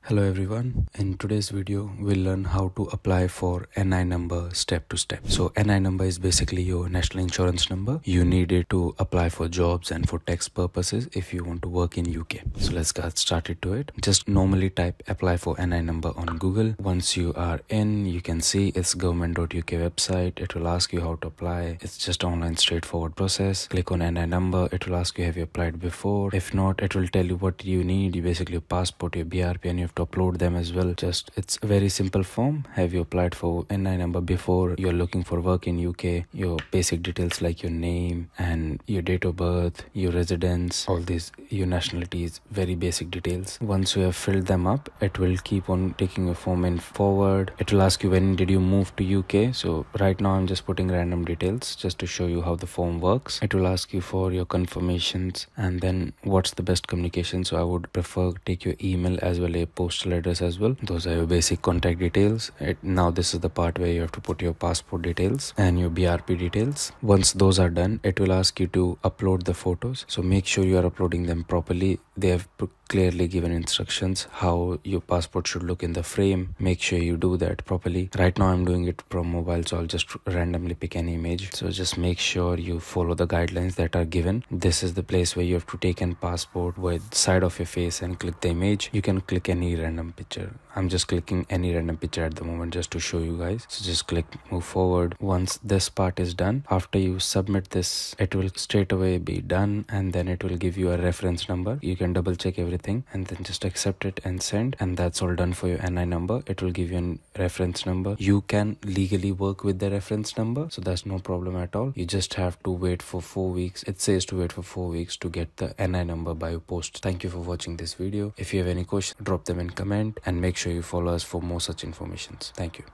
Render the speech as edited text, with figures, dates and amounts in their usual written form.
Hello everyone, in today's video we'll learn how to apply for NI number step to step. So NI number is basically your national insurance number. You need it to apply for jobs and for tax purposes if you want to work in UK. So let's get started to it. Just normally type apply for NI number on Google. Once you are in, you can see it's government.uk website. It will ask you how to apply. It's just online straightforward process. Click on NI number. It will ask you have you applied before. If not, it will tell you what you need. You basically your passport, your BRP, and you have to upload them as well. Just it's a very simple form. Have you applied for NI number before? You're looking for work in UK. Your basic details like your name and your date of birth, your residence, all these, your nationalities, very basic details. Once you have filled them up, it will keep on taking your form in forward. It will ask you when did you move to UK. So right now I'm just putting random details just to show you how the form works. It will ask you for your confirmations and then what's the best communication. So I would prefer take your email as well as postal address as well. Those are your basic contact details. Now this is the part where you have to put your passport details and your BRP details. Once those are done, it will ask you to upload the photos. So make sure you are uploading them properly. They have clearly given instructions how your passport should look in the frame. Make sure you do that properly. Right now I'm doing it from mobile, so I'll just randomly pick an image. So just make sure you follow the guidelines that are given. This is the place where you have to take an passport with side of your face and click the image. You can click any random picture. I'm just clicking any random picture at the moment just to show you guys. So just click move forward. Once this part is done, after you submit this, it will straight away be done, and then it will give you a reference number. You can double check everything and then just accept it and send, and that's all done for your NI number. It will give you a reference number. You can legally work with the reference number, so that's no problem at all. You just have to wait for 4 weeks. It says to wait for 4 weeks to get the NI number by post. Thank you for watching this video. If you have any questions, drop them in comment and make sure you follow us for more such informations. Thank you.